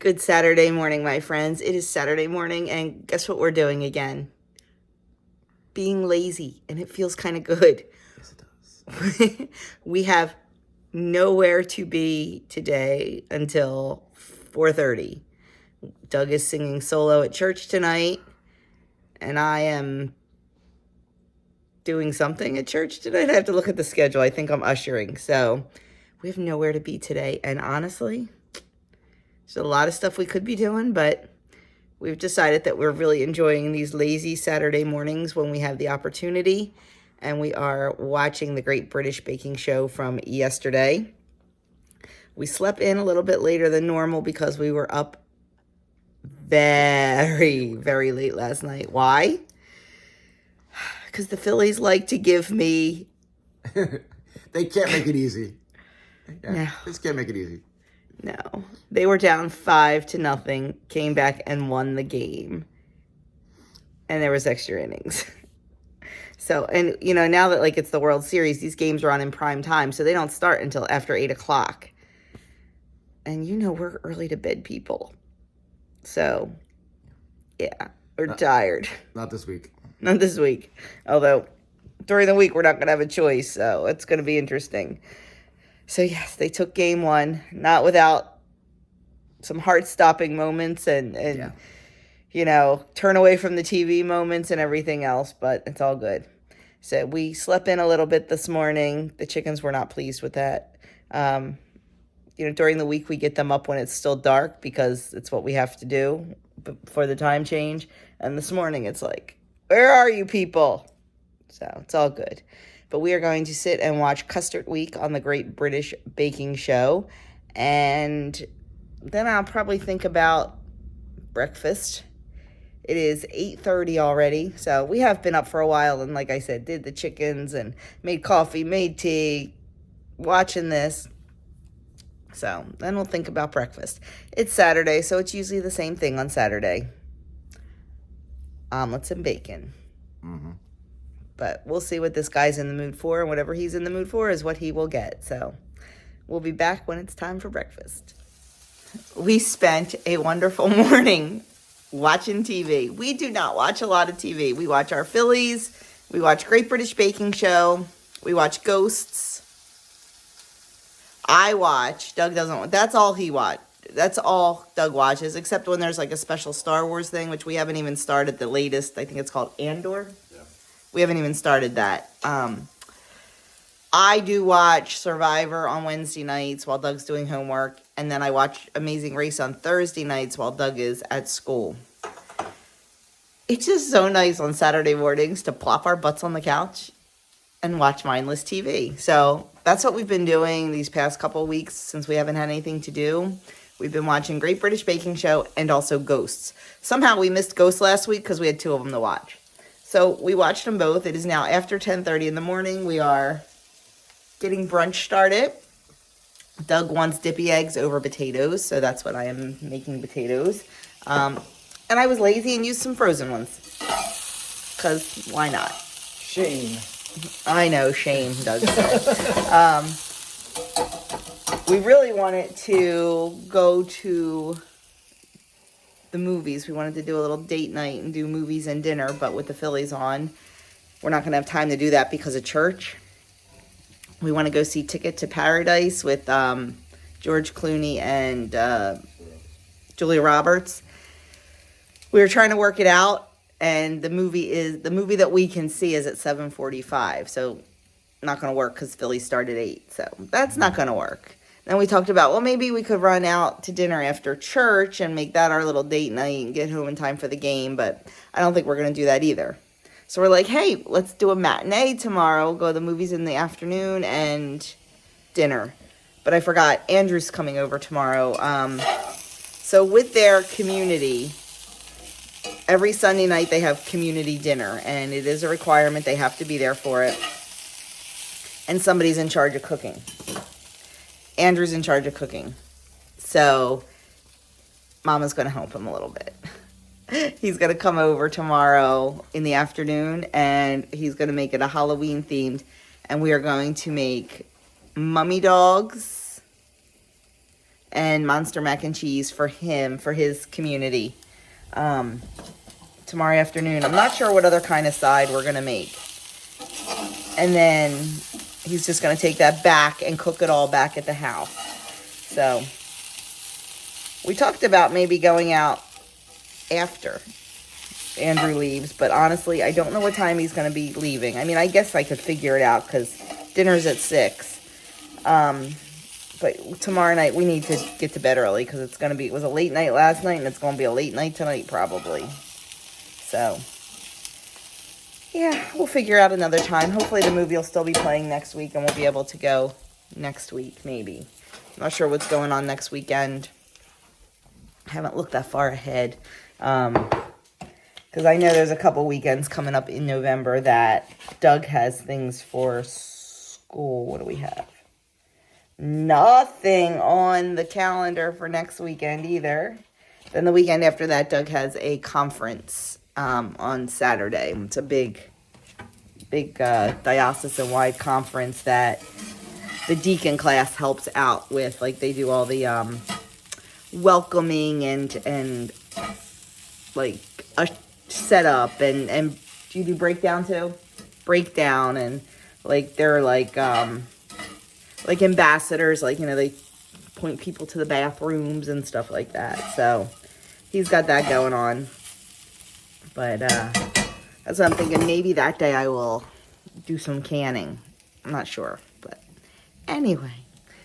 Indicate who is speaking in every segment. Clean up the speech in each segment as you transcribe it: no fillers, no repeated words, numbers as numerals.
Speaker 1: Good Saturday morning, my friends. It is Saturday morning, and guess what we're doing again? Being lazy, and it feels kind of good.
Speaker 2: Yes, it does.
Speaker 1: We have nowhere to be today until 4:30. Doug is singing solo at church tonight, and I am doing something at church tonight. I have to look at the schedule. I think I'm ushering, so we have nowhere to be today, and honestly, there's a lot of stuff we could be doing, but we've decided that we're really enjoying these lazy Saturday mornings when we have the opportunity, and we are watching the Great British Baking Show from yesterday. We slept in a little bit later than normal because we were up very, very late last night. Why? Because the Phillies like to give me...
Speaker 2: They can't make it easy. Yeah,
Speaker 1: No.
Speaker 2: They just can't make it easy.
Speaker 1: No. They were down 5-0, came back and won the game. And there was extra innings. So, and you know, now that like it's the World Series, these games are on in prime time, so they don't start until after 8 o'clock. And you know, we're early to bed people. So, yeah, we're tired.
Speaker 2: Not this week.
Speaker 1: Not this week. Although, during the week, we're not going to have a choice, so it's going to be interesting. So, yes, they took game one, not without some heart-stopping moments and you know, turn away from the TV moments and everything else, but it's all good. So, we slept in a little bit this morning. The chickens were not pleased with that. You know, during the week, we get them up when it's still dark because it's what we have to do for the time change. And this morning, it's like, where are you people? So it's all good. But we are going to sit and watch Custard Week on the Great British Baking Show. And then I'll probably think about breakfast. It is 8:30 already. So we have been up for a while. And like I said, did the chickens and made coffee, made tea, watching this. So then we'll think about breakfast. It's Saturday, so it's usually the same thing on Saturday. Omelets and bacon.
Speaker 2: Mm-hmm.
Speaker 1: But we'll see what this guy's in the mood for, and whatever he's in the mood for is what he will get. So we'll be back when it's time for breakfast. We spent a wonderful morning watching TV. We do not watch a lot of TV. We watch our Phillies. We watch Great British Baking Show. We watch Ghosts. I watch. Doug doesn't. That's all he watched. That's all Doug watches, except when there's like a special Star Wars thing, which we haven't even started. The latest, I think it's called Andor.
Speaker 2: Yeah.
Speaker 1: We haven't even started that. I do watch Survivor on Wednesday nights while Doug's doing homework, and then I watch Amazing Race on Thursday nights while Doug is at school. It's just so nice on Saturday mornings to plop our butts on the couch and watch mindless TV. So that's what we've been doing these past couple of weeks since we haven't had anything to do. We've been watching Great British Baking Show and also Ghosts. Somehow we missed Ghosts last week because we had two of them to watch. So we watched them both. It is now after 10:30 in the morning. We are getting brunch started. Doug wants dippy eggs over potatoes, so that's what I am making, potatoes. And I was lazy and used some frozen ones because why not?
Speaker 2: Shame.
Speaker 1: I know, shame, Doug said. We really wanted to go to the movies. We wanted to do a little date night and do movies and dinner, but with the Phillies on, we're not going to have time to do that because of church. We want to go see Ticket to Paradise with George Clooney and Julia Roberts. We were trying to work it out. And the movie that we can see is at 7:45, so not going to work because Philly started 8, so that's not going to work. Then we talked about, well, maybe we could run out to dinner after church and make that our little date night and get home in time for the game, but I don't think we're going to do that either. So we're like, hey, let's do a matinee tomorrow, go to the movies in the afternoon and dinner. But I forgot, Andrew's coming over tomorrow. So with their community, every Sunday night they have community dinner, and it is a requirement. They have to be there for it. And somebody's in charge of cooking. Andrew's in charge of cooking. So Mama's going to help him a little bit. He's going to come over tomorrow in the afternoon, and he's going to make it a Halloween themed. And we are going to make mummy dogs and Monster mac and cheese for him, for his community, tomorrow afternoon. I'm not sure what other kind of side we're going to make. And then he's just going to take that back and cook it all back at the house. So we talked about maybe going out after Andrew leaves, but honestly, I don't know what time he's going to be leaving. I mean, I guess I could figure it out because dinner's at 6. But tomorrow night we need to get to bed early because it was a late night last night and it's going to be a late night tonight probably. So, yeah, we'll figure out another time. Hopefully the movie will still be playing next week and we'll be able to go next week, maybe. I'm not sure what's going on next weekend. I haven't looked that far ahead. Because I know there's a couple weekends coming up in November that Doug has things for school. What do we have? Nothing on the calendar for next weekend either. Then the weekend after that, Doug has a conference on Saturday. It's a big diocesan-wide conference that the deacon class helps out with. Like, they do all the welcoming and like a setup and do you do breakdown too? Breakdown, and like they're like ambassadors, like, you know, they point people to the bathrooms and stuff like that. So he's got that going on. But that's what I'm thinking. Maybe that day I will do some canning. I'm not sure. But anyway,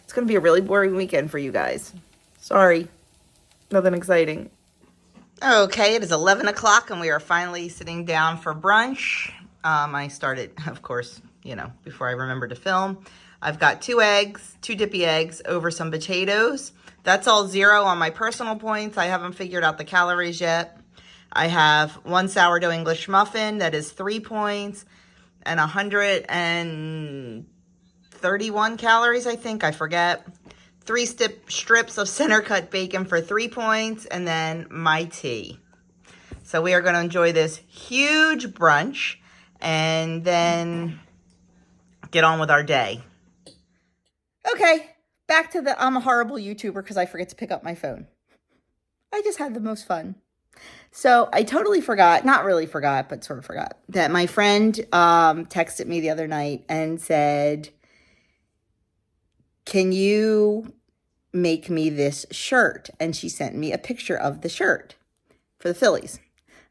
Speaker 1: it's going to be a really boring weekend for you guys. Sorry. Nothing exciting. Okay, it is 11 o'clock and we are finally sitting down for brunch. I started, of course, you know, before I remembered to film. I've got 2 eggs, 2 dippy eggs over some potatoes. That's all 0 on my personal points. I haven't figured out the calories yet. I have 1 sourdough English muffin that is 3 points and 131 calories, I think. I forget. 3 strips of center cut bacon for 3 points, and then my tea. So we are going to enjoy this huge brunch and then get on with our day. Okay, back to the I'm a horrible YouTuber because I forget to pick up my phone. I just had the most fun. So I totally forgot, not really forgot, but sort of forgot, that my friend texted me the other night and said, can you make me this shirt? And she sent me a picture of the shirt for the Phillies.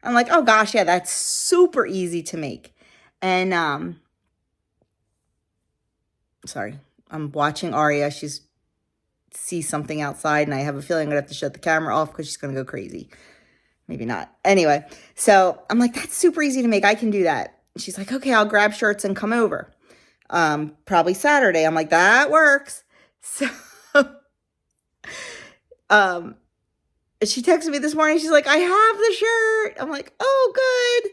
Speaker 1: I'm like, oh gosh, yeah, that's super easy to make. And sorry, I'm watching Aria. She's sees something outside and I have a feeling I'm gonna have to shut the camera off because she's gonna go crazy. Maybe not. Anyway, so I'm like, that's super easy to make. I can do that. She's like, okay, I'll grab shirts and come over. Probably Saturday. I'm like, that works. So she texted me this morning. She's like, I have the shirt. I'm like, oh, good.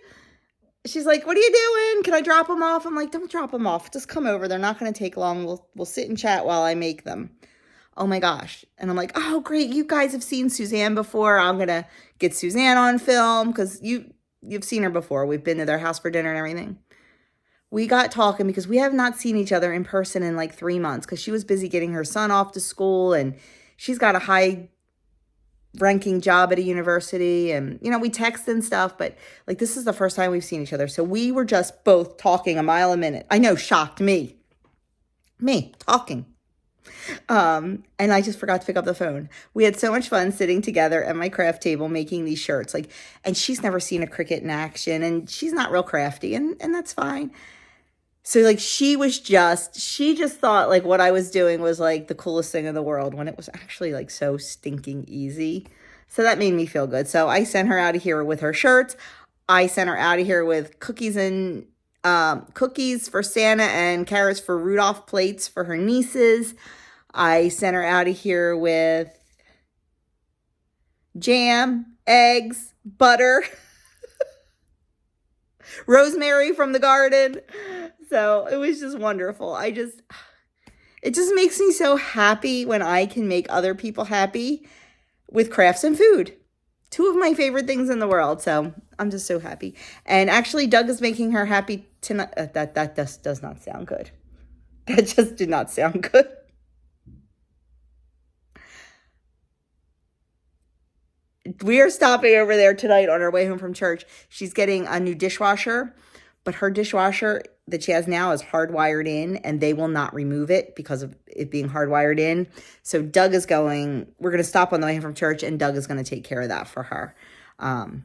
Speaker 1: She's like, what are you doing? Can I drop them off? I'm like, don't drop them off. Just come over. They're not going to take long. We'll sit and chat while I make them. Oh my gosh. And I'm like, oh, great. You guys have seen Suzanne before. I'm going to get Suzanne on film because you've seen her before. We've been to their house for dinner and everything. We got talking because we have not seen each other in person in like 3 months because she was busy getting her son off to school and she's got a high ranking job at a university, and you know, we text and stuff, but like this is the first time we've seen each other. So we were just both talking a mile a minute. I know, shocked me talking. And I just forgot to pick up the phone. We had so much fun sitting together at my craft table making these shirts. Like, and she's never seen a Cricut in action and she's not real crafty, and that's fine. So like she just thought like what I was doing was like the coolest thing in the world when it was actually like so stinking easy. So that made me feel good. So I sent her out of here with her shirts. I sent her out of here with cookies and cookies for Santa and carrots for Rudolph plates for her nieces. I sent her out of here with jam, eggs, butter, rosemary from the garden. So it was just wonderful. It just makes me so happy when I can make other people happy with crafts and food. 2 of my favorite things in the world. So I'm just so happy. And actually, Doug is making her happy tonight. That just does not sound good. That just did not sound good. we are stopping over there tonight on our way home from church. She's getting a new dishwasher, but her dishwasher that she has now is hardwired in, and they will not remove it because of it being hardwired in. So we're going to stop on the way home from church, and Doug is going to take care of that for her. And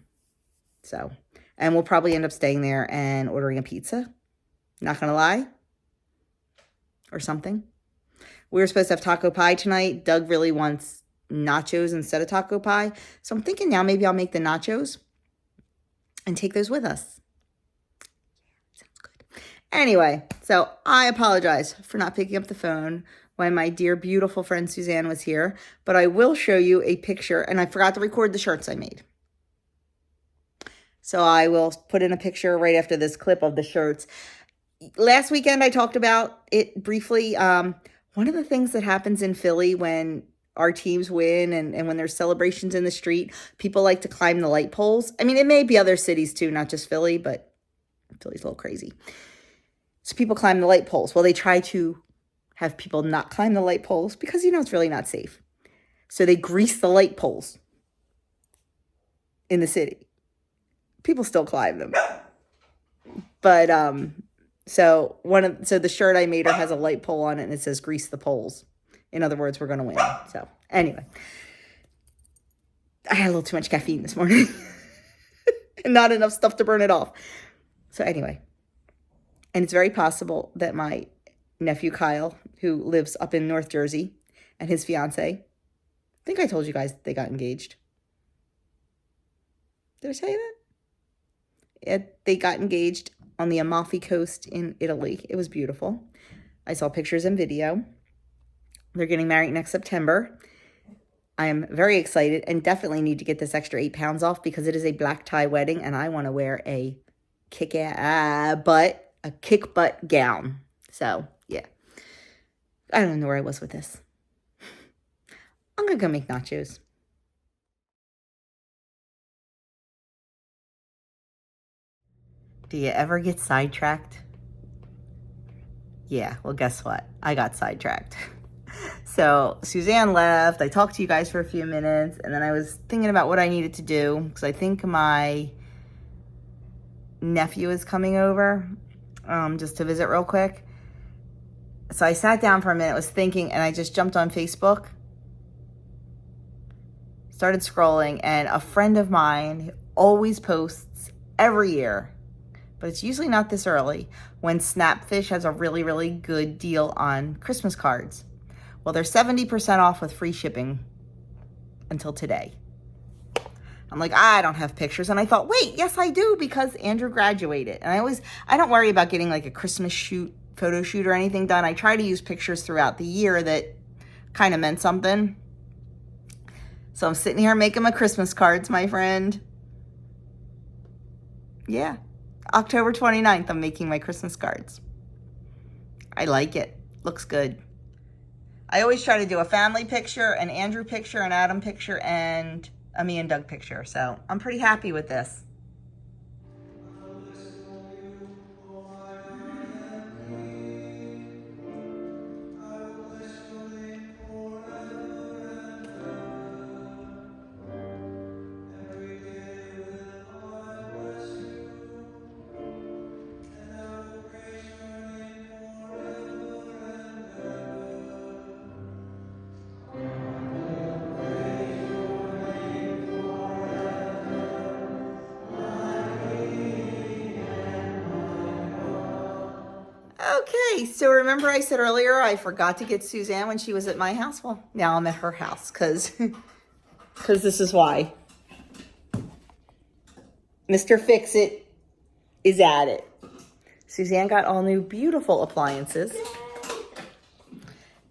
Speaker 1: we'll probably end up staying there and ordering a pizza. Not going to lie. Or something. We were supposed to have taco pie tonight. Doug really wants nachos instead of taco pie. So I'm thinking now maybe I'll make the nachos and take those with us. Sounds good. Anyway, so I apologize for not picking up the phone when my dear, beautiful friend Suzanne was here. But I will show you a picture. And I forgot to record the shirts I made. So I will put in a picture right after this clip of the shirts. Last weekend I talked about it briefly. One of the things that happens in Philly when our teams win and when there's celebrations in the street, people like to climb the light poles. I mean, it may be other cities too, not just Philly, but Philly's a little crazy. So people climb the light poles. Well, they try to have people not climb the light poles because, it's really not safe. So they grease the light poles in the city. People still climb them. But, So the shirt I made her has a light pole on it and it says grease the poles. In other words, we're going to win. So anyway, I had a little too much caffeine this morning and not enough stuff to burn it off. So anyway, and it's very possible that my nephew Kyle, who lives up in North Jersey, and his fiance, I think I told you guys they got engaged. Did I tell you that? They got engaged on the Amalfi Coast in Italy. It was beautiful. I saw pictures and video. They're getting married next September. I am very excited and definitely need to get this extra 8 pounds off because it is a black tie wedding and I want to wear a kick butt gown. So, yeah. I don't know where I was with this. I'm going to go make nachos. Do you ever get sidetracked? Yeah, well, guess what? I got sidetracked. So Suzanne left. I talked to you guys for a few minutes, and then I was thinking about what I needed to do because I think my nephew is coming over just to visit real quick. So I sat down for a minute, was thinking, and I just jumped on Facebook, started scrolling, and a friend of mine always posts every year, but it's usually not this early, when Snapfish has a really, really good deal on Christmas cards. Well, they're 70% off with free shipping until today. I'm like, I don't have pictures. And I thought, wait, yes, I do, because Andrew graduated. And I don't worry about getting like a Christmas photo shoot or anything done. I try to use pictures throughout the year that kind of meant something. So I'm sitting here making my Christmas cards, my friend. Yeah. October 29th, I'm making my Christmas cards. I like it. Looks good. I always try to do a family picture, an Andrew picture, an Adam picture, and a me and Doug picture. So I'm pretty happy with this. Okay, so remember I said earlier I forgot to get Suzanne when she was at my house? Well, now I'm at her house because this is why. Mr. Fix-It is at it. Suzanne got all new beautiful appliances.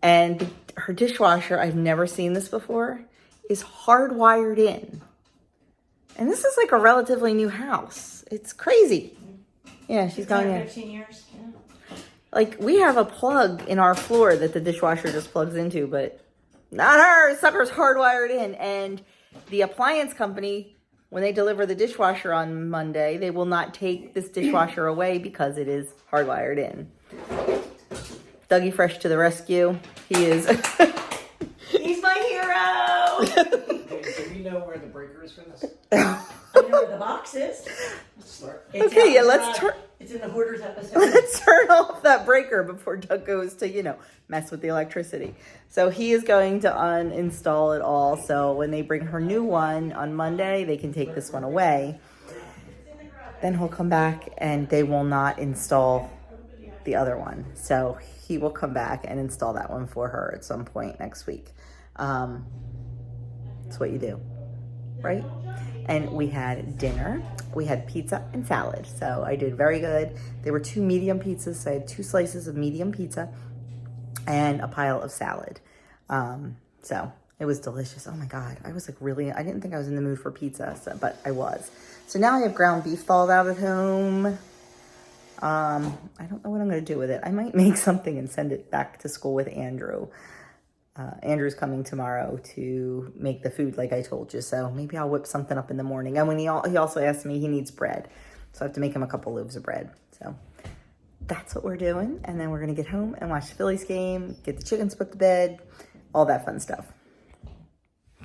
Speaker 1: And her dishwasher, I've never seen this before, is hardwired in. And this is like a relatively new house. It's crazy. Yeah, she's going in.
Speaker 3: 15 years. Yeah.
Speaker 1: Like, we have a plug in our floor that the dishwasher just plugs into, but not hers. Sucker's hardwired in. And the appliance company, when they deliver the dishwasher on Monday, they will not take this dishwasher away because it is hardwired in. Dougie Fresh to the rescue. He is.
Speaker 3: He's my hero.
Speaker 4: Okay, so we know where the breaker is
Speaker 3: was for this.
Speaker 4: I know where the box is.
Speaker 3: Smart.
Speaker 4: It's
Speaker 1: Okay,
Speaker 4: out
Speaker 1: yeah,
Speaker 4: in the
Speaker 1: let's
Speaker 4: garage.
Speaker 1: turn.
Speaker 4: It's in the Hoarders episode.
Speaker 1: Let's turn off that breaker before Doug goes to, mess with the electricity. So he is going to uninstall it all. So when they bring her new one on Monday, they can take this one away. Then he'll come back and they will not install the other one. So he will come back and install that one for her at some point next week. That's what you do, right? And we had dinner. We had pizza and salad. So I did very good. There were 2 medium pizzas. So I had 2 slices of medium pizza and a pile of salad. So it was delicious. Oh my God. I was like I didn't think I was in the mood for pizza, but I was. So now I have ground beef thawed out at home. I don't know what I'm going to do with it. I might make something and send it back to school with Andrew. Andrew's coming tomorrow to make the food like I told you. So maybe I'll whip something up in the morning. And when he also asked me, he needs bread. So I have to make him a couple loaves of bread. So that's what we're doing. And then we're going to get home and watch the Phillies game, get the chickens put to bed, all that fun stuff.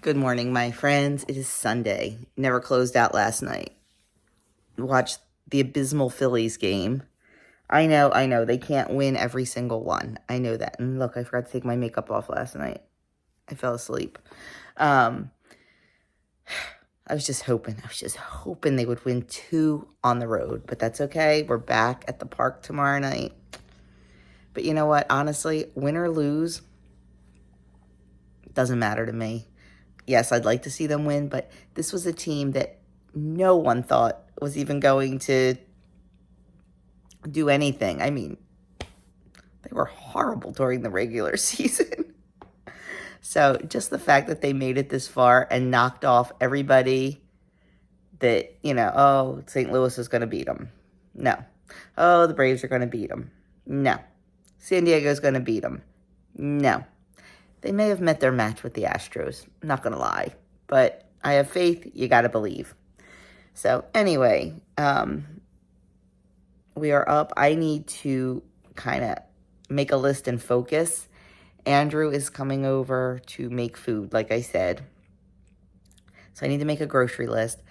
Speaker 1: Good morning, my friends. It is Sunday. Never closed out last night. Watched the abysmal Phillies game. I know. They can't win every single one. I know that. And look, I forgot to take my makeup off last night. I fell asleep. I was just hoping they would win 2 on the road. But that's okay. We're back at the park tomorrow night. But you know what? Honestly, win or lose, doesn't matter to me. Yes, I'd like to see them win. But this was a team that no one thought was even going to do anything. I mean, they were horrible during the regular season. So just the fact that they made it this far and knocked off everybody that, St. Louis is going to beat them. No. Oh, the Braves are going to beat them. No. San Diego's going to beat them. No. They may have met their match with the Astros. I'm not going to lie. But I have faith. You got to believe. So anyway, we are up. I need to kind of make a list and focus. Andrew is coming over to make food, like I said. So I need to make a grocery list.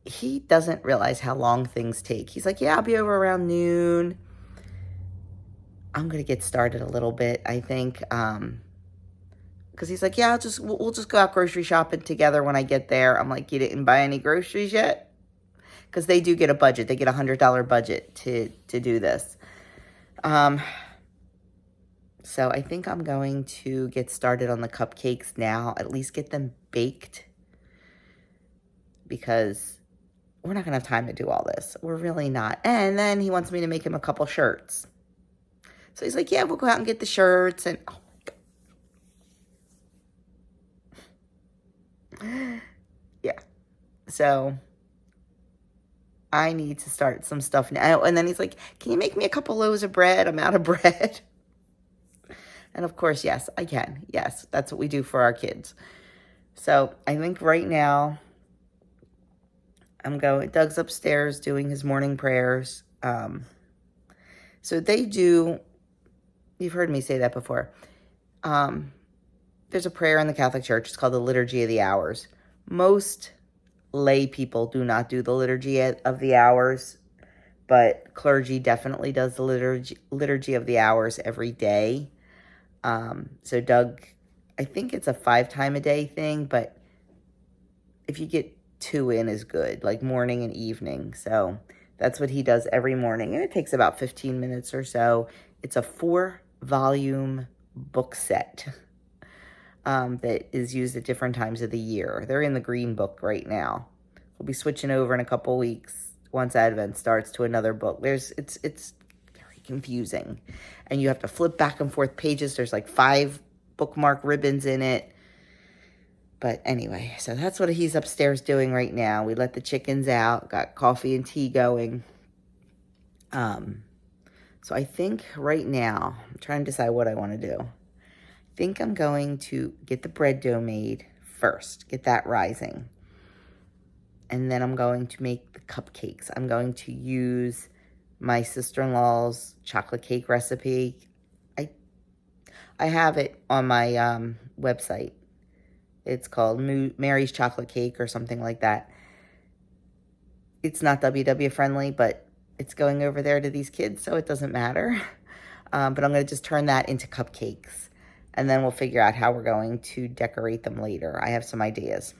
Speaker 1: He doesn't realize how long things take. He's like, yeah, I'll be over around noon. I'm going to get started a little bit, I think. Because he's like, yeah, we'll just go out grocery shopping together when I get there. I'm like, you didn't buy any groceries yet? Because they do get a budget. They get a $100 budget to do this. So I think I'm going to get started on the cupcakes now. At least get them baked. Because we're not going to have time to do all this. We're really not. And then he wants me to make him a couple shirts. So he's like, yeah, we'll go out and get the shirts. And oh my God. Yeah. So I need to start some stuff now. And then he's like, can you make me a couple loaves of bread? I'm out of bread. And of course, yes, I can. Yes, that's what we do for our kids. So I think right now Doug's upstairs doing his morning prayers. So they do, you've heard me say that before. There's a prayer in the Catholic Church. It's called the Liturgy of the Hours. Most lay people do not do the Liturgy of the Hours, but clergy definitely does the Liturgy of the Hours every day. So Doug, I think it's a 5-time-a-day thing, but if you get 2 in is good, like morning and evening. So that's what he does every morning, and it takes about 15 minutes or so. It's a 4-volume book set that is used at different times of the year. They're in the green book right now. We'll be switching over in a couple weeks once Advent starts to another book. It's very confusing, and you have to flip back and forth pages. There's like 5 bookmark ribbons in it. But anyway, so that's what he's upstairs doing right now. We let the chickens out, got coffee and tea going. So I think right now, I'm trying to decide what I want to do. I think I'm going to get the bread dough made first, get that rising. And then I'm going to make the cupcakes. I'm going to use my sister-in-law's chocolate cake recipe. I have it on my website. It's called Mary's Chocolate Cake or something like that. It's not WW friendly, but it's going over there to these kids, so it doesn't matter. But I'm going to just turn that into cupcakes. And then we'll figure out how we're going to decorate them later. I have some ideas.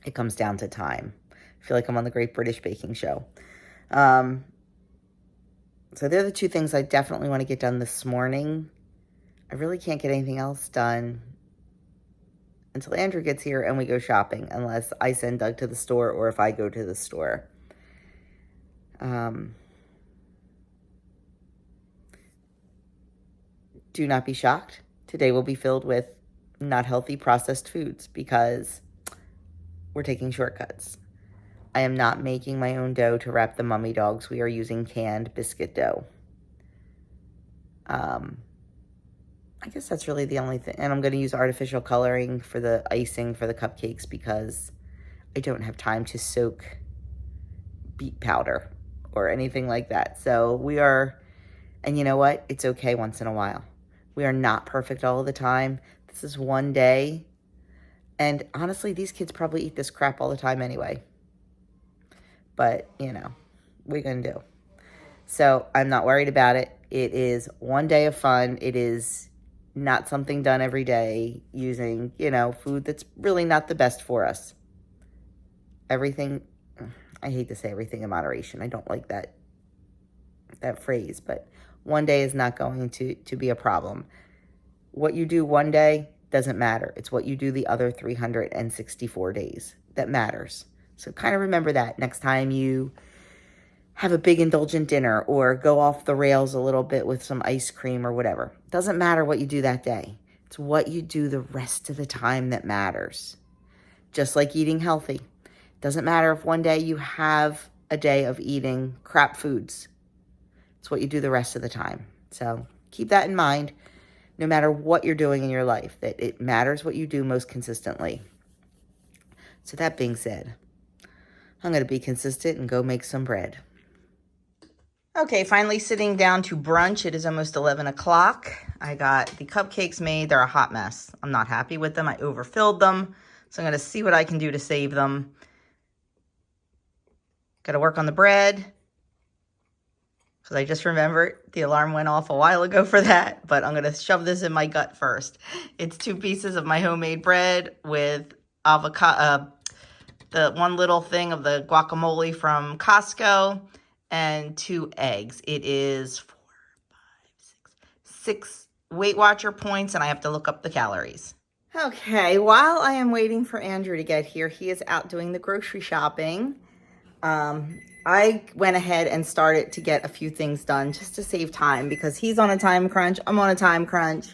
Speaker 1: It comes down to time. I feel like I'm on the Great British Baking Show. So they're the two things I definitely want to get done this morning. I really can't get anything else done until Andrew gets here and we go shopping, unless I send Doug to the store or if I go to the store. Do not be shocked. Today will be filled with not healthy processed foods because we're taking shortcuts. I am not making my own dough to wrap the mummy dogs. We are using canned biscuit dough. I guess that's really the only thing. And I'm going to use artificial coloring for the icing for the cupcakes because I don't have time to soak beet powder or anything like that. So we are, and you know what? It's okay once in a while. We are not perfect all the time. This is one day. And honestly, these kids probably eat this crap all the time anyway. But, you know, what are you going to do? So I'm not worried about it. It is one day of fun. It is not something done every day using, you know, food that's really not the best for us. Everything, I hate to say everything in moderation. I don't like that phrase, but one day is not going to be a problem. What you do one day doesn't matter. It's what you do the other 364 days that matters. So kind of remember that next time you have a big indulgent dinner or go off the rails a little bit with some ice cream or whatever. It doesn't matter what you do that day. It's what you do the rest of the time that matters. Just like eating healthy. It doesn't matter if one day you have a day of eating crap foods. It's what you do the rest of the time. So keep that in mind no matter what you're doing in your life, that it matters what you do most consistently. So that being said, I'm going to be consistent and go make some bread. Okay, finally sitting down to brunch. It is almost 11 o'clock. I got the cupcakes made. They're a hot mess. I'm not happy with them. I overfilled them. So I'm going to see what I can do to save them. Got to work on the bread. Because I just remembered the alarm went off a while ago for that. But I'm going to shove this in my gut first. It's 2 pieces of my homemade bread with avocado, the one little thing of the guacamole from Costco, and 2 eggs. It is 4, 5, 6 Weight Watcher points, and I have to look up the calories. Okay, while I am waiting for Andrew to get here, he is out doing the grocery shopping. I went ahead and started to get a few things done just to save time because he's on a time crunch. I'm on a time crunch.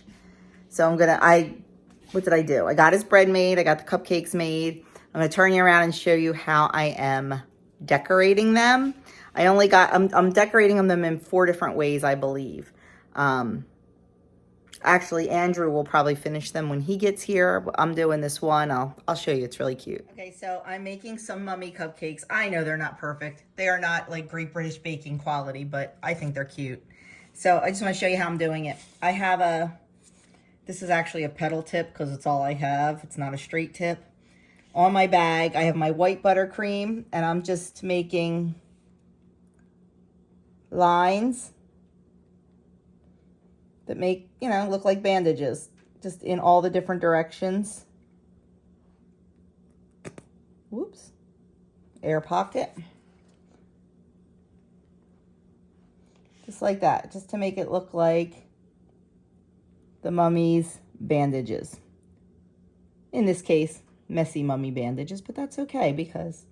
Speaker 1: So what did I do? I got his bread made. I got the cupcakes made. I'm going to turn you around and show you how I am decorating them. I'm decorating them in 4 different ways, I believe. Actually, Andrew will probably finish them when he gets here. I'm doing this one. I'll show you. It's really cute. Okay, so I'm making some mummy cupcakes. I know they're not perfect. They are not like Great British Baking quality, but I think they're cute. So I just want to show you how I'm doing it. I have this is actually a pedal tip because it's all I have. It's not a straight tip. On my bag, I have my white buttercream, and I'm just making lines that make, look like bandages, just in all the different directions. Whoops. Air pocket. Just like that, just to make it look like the mummy's bandages. In this case, messy mummy bandages, but that's okay because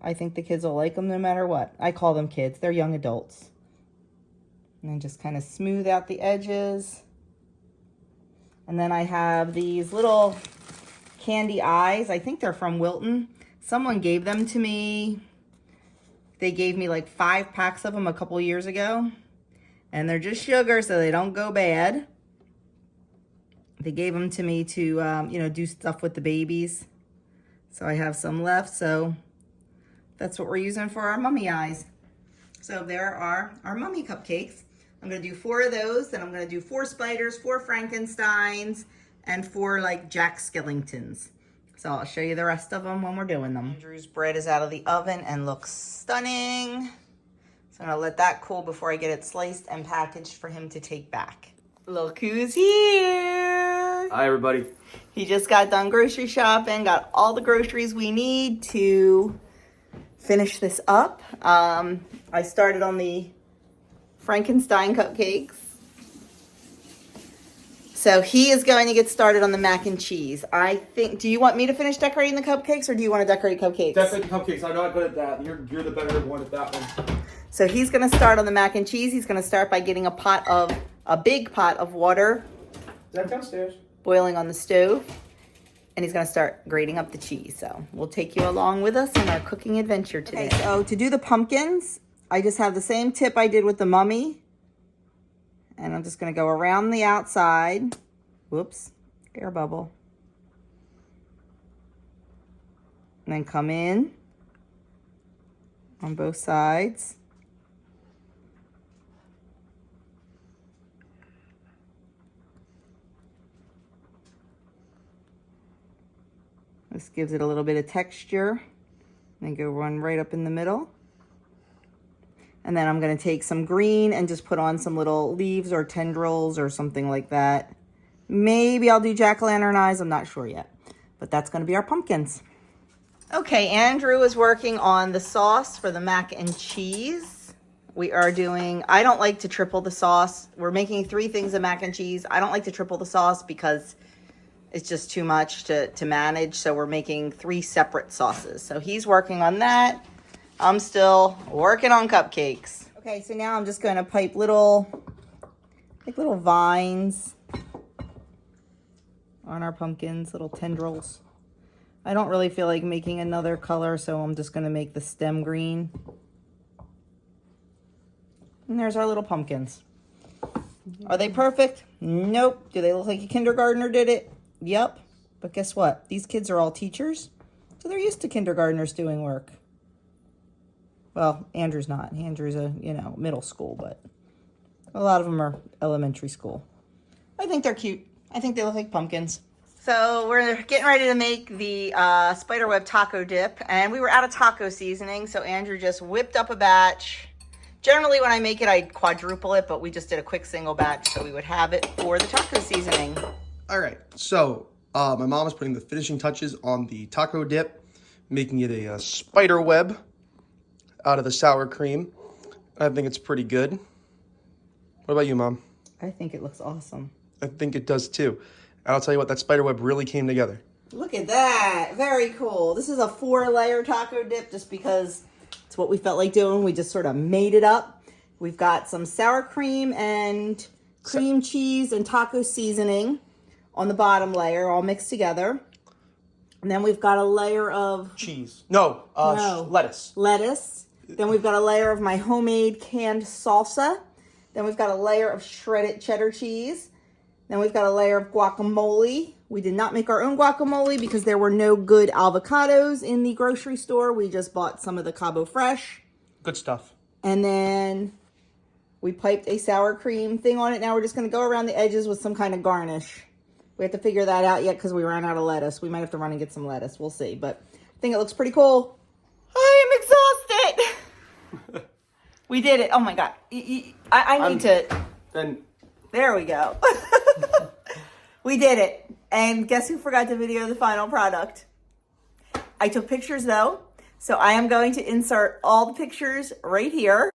Speaker 1: I think the kids will like them no matter what. I call them kids. They're young adults. And then just kind of smooth out the edges. And then I have these little candy eyes. I think they're from Wilton. Someone gave them to me. They gave me like 5 packs of them a couple years ago. And they're just sugar so they don't go bad. They gave them to me to, do stuff with the babies. So I have some left. So that's what we're using for our mummy eyes. So there are our mummy cupcakes. I'm going to do 4 of those. Then I'm going to do 4 spiders, 4 Frankensteins, and 4 like Jack Skellingtons. So I'll show you the rest of them when we're doing them. Andrew's bread is out of the oven and looks stunning. So I'm gonna let that cool before I get it sliced and packaged for him to take back. Look who's here.
Speaker 3: Hi, everybody.
Speaker 1: He just got done grocery shopping, got all the groceries we need to finish this up. I started on the Frankenstein cupcakes. So he is going to get started on the mac and cheese. I think, do you want me to finish decorating the cupcakes or do you want to decorate cupcakes?
Speaker 3: Decorate the cupcakes. I'm not good at that. You're the better one at that one.
Speaker 1: So he's going to start on the mac and cheese. He's going to start by getting a big pot of water.
Speaker 3: Is that downstairs?
Speaker 1: Boiling on the stove. And he's going to start grating up the cheese. So we'll take you along with us on our cooking adventure today. Okay, so to do the pumpkins, I just have the same tip I did with the mummy. And I'm just going to go around the outside. Whoops, air bubble. And then come in on both sides. This gives it a little bit of texture. And then go run right up in the middle. And then I'm going to take some green and just put on some little leaves or tendrils or something like that. Maybe I'll do jack-o'-lantern eyes. I'm not sure yet. But that's going to be our pumpkins. Okay, Andrew is working on the sauce for the mac and cheese. We are doing, I don't like to triple the sauce. We're making 3 things of mac and cheese. I don't like to triple the sauce because it's just too much to manage. So we're making 3 separate sauces. So he's working on that. I'm still working on cupcakes. Okay, so now I'm just going to pipe little vines on our pumpkins, little tendrils. I don't really feel like making another color, so I'm just going to make the stem green. And there's our little pumpkins. Are they perfect? Nope. Do they look like a kindergartner did it? Yep. But guess what? These kids are all teachers, so they're used to kindergartners doing work. Well, Andrew's not. Andrew's a, middle school, but a lot of them are elementary school. I think they're cute. I think they look like pumpkins. So we're getting ready to make the spiderweb taco dip, and we were out of taco seasoning, so Andrew just whipped up a batch. Generally, when I make it, I quadruple it, but we just did a quick single batch, so we would have it for the taco seasoning.
Speaker 3: All right. So my mom is putting the finishing touches on the taco dip, making it a spider web out of the sour cream. I think it's pretty good. What about you, Mom?
Speaker 1: I think it looks awesome.
Speaker 3: I think it does too. And I'll tell you what, that spider web really came together.
Speaker 1: Look at that. Very cool. This is a 4-layer taco dip just because it's what we felt like doing. We just sort of made it up. We've got some sour cream and cream cheese and taco seasoning on the bottom layer, all mixed together. And then we've got a layer of...
Speaker 3: cheese. No. Lettuce.
Speaker 1: Lettuce. Then we've got a layer of my homemade canned salsa. Then we've got a layer of shredded cheddar cheese. Then we've got a layer of guacamole. We did not make our own guacamole because there were no good avocados in the grocery store. We just bought some of the Cabo Fresh.
Speaker 3: Good stuff.
Speaker 1: And then we piped a sour cream thing on it. Now we're just going to go around the edges with some kind of garnish. We have to figure that out yet because we ran out of lettuce. We might have to run and get some lettuce. We'll see. But I think it looks pretty cool. I am exhausted. We did it. Oh, my God. I need to...
Speaker 3: Then...
Speaker 1: There we go. We did it. And guess who forgot to video the final product? I took pictures, though. So I am going to insert all the pictures right here.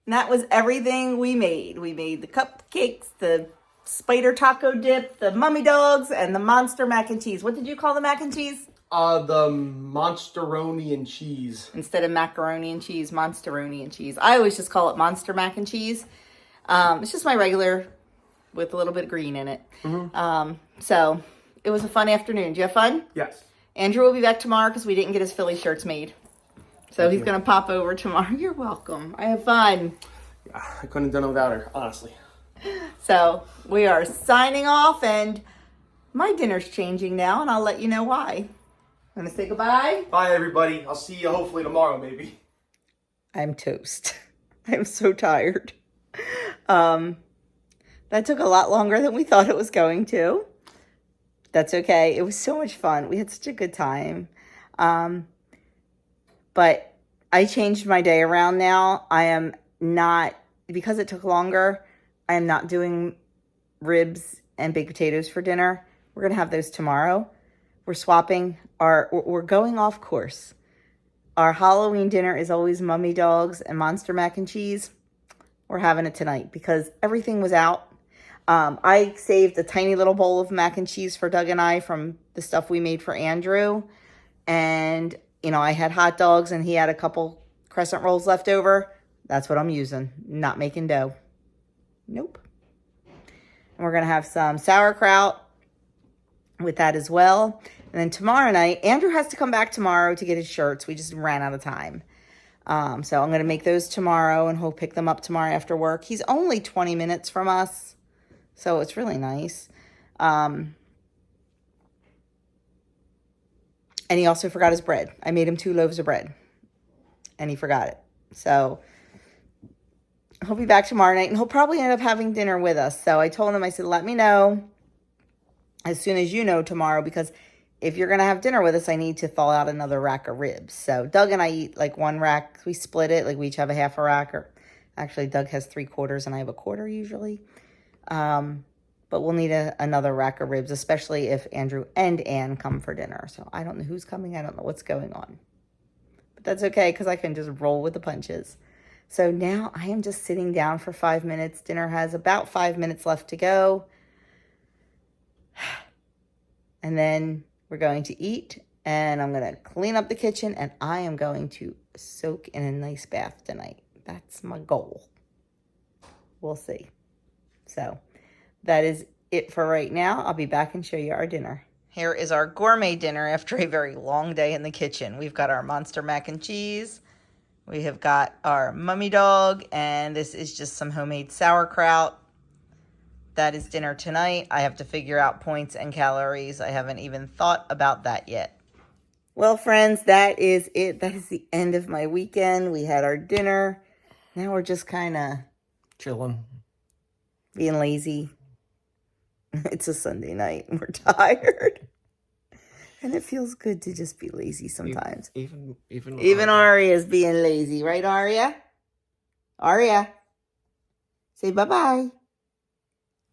Speaker 1: And that was everything we made. We made the cupcakes, the spider taco dip, the mummy dogs, and the monster mac and cheese. What did you call the mac and cheese?
Speaker 3: The monsteroni and cheese.
Speaker 1: Instead of macaroni and cheese, monsteroni and cheese. I always just call it monster mac and cheese. It's just my regular with a little bit of green in it. Mm-hmm. So it was a fun afternoon. Did you have fun?
Speaker 3: Yes.
Speaker 1: Andrew will be back tomorrow because we didn't get his Philly shirts made. So he's going to pop over tomorrow. You're welcome. I have fun.
Speaker 3: I couldn't have done it without her, honestly.
Speaker 1: So we are signing off, and my dinner's changing now, and I'll let you know why. Want to say goodbye?
Speaker 3: Bye, everybody. I'll see you hopefully tomorrow, maybe.
Speaker 1: I'm toast. I'm so tired. That took a lot longer than we thought it was going to. That's okay. It was so much fun. We had such a good time. But I changed my day around now. I am not, because it took longer, I am not doing ribs and baked potatoes for dinner. We're going to have those tomorrow. We're swapping we're going off course. Our Halloween dinner is always mummy dogs and monster mac and cheese. We're having it tonight because everything was out. I saved a tiny little bowl of mac and cheese for Doug and I from the stuff we made for Andrew. And, you know, I had hot dogs and he had a couple crescent rolls left over. That's what I'm using. Not making dough. Nope. And we're going to have some sauerkraut with that as well. And then tomorrow night, Andrew has to come back tomorrow to get his shirts. We just ran out of time. So I'm going to make those tomorrow and he'll pick them up tomorrow after work. He's only 20 minutes from us. So it's really nice. And he also forgot his bread. I made him 2 loaves of bread. And he forgot it. So he'll be back tomorrow night. And he'll probably end up having dinner with us. So I told him, I said, let me know as soon as you know tomorrow. Because if you're going to have dinner with us, I need to thaw out another rack of ribs. So Doug and I eat like 1 rack. We split it. Like we each have a half a rack. Or actually, Doug has 3/4 and I have a quarter usually. But we'll need another rack of ribs, especially if Andrew and Ann come for dinner. So I don't know who's coming. I don't know what's going on. But that's okay because I can just roll with the punches. So now I am just sitting down for 5 minutes. Dinner has about 5 minutes left to go. And then we're going to eat. And I'm going to clean up the kitchen. And I am going to soak in a nice bath tonight. That's my goal. We'll see. So that is it for right now. I'll be back and show you our dinner. Here is our gourmet dinner after a very long day in the kitchen. We've got our monster mac and cheese. We have got our mummy dog. And this is just some homemade sauerkraut. That is dinner tonight. I have to figure out points and calories. I haven't even thought about that yet. Well, friends, that is it. That is the end of my weekend. We had our dinner. Now we're just kind of
Speaker 2: Chilling.
Speaker 1: being lazy. It's a Sunday night and we're tired. And it feels good to just be lazy sometimes. Even Aria's being lazy, right, Aria? Aria, say bye-bye.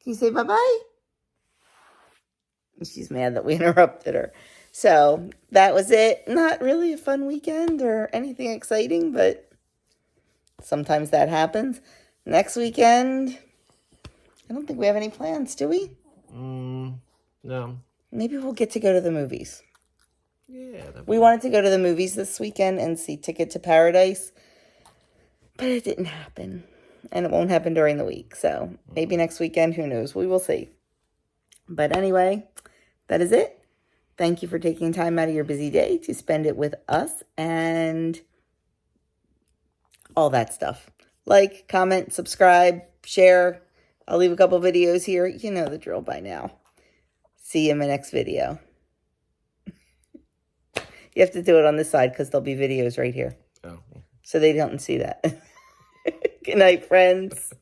Speaker 1: Can you say bye-bye? She's mad that we interrupted her. So that was it. Not really a fun weekend or anything exciting, but sometimes that happens. Next weekend, I don't think we have any plans, do we?
Speaker 2: No.
Speaker 1: Maybe we'll get to go to the movies.
Speaker 2: Yeah.
Speaker 1: We wanted to go to the movies this weekend and see Ticket to Paradise, but it didn't happen. And it won't happen during the week. So maybe next weekend, who knows? We will see. But anyway, that is it. Thank you for taking time out of your busy day to spend it with us and all that stuff. Like, comment, subscribe, share. I'll leave a couple videos here. You know the drill by now. See you in my next video. You have to do it on this side because there'll be videos right here.
Speaker 2: Oh.
Speaker 1: So they don't see that. Good night, friends.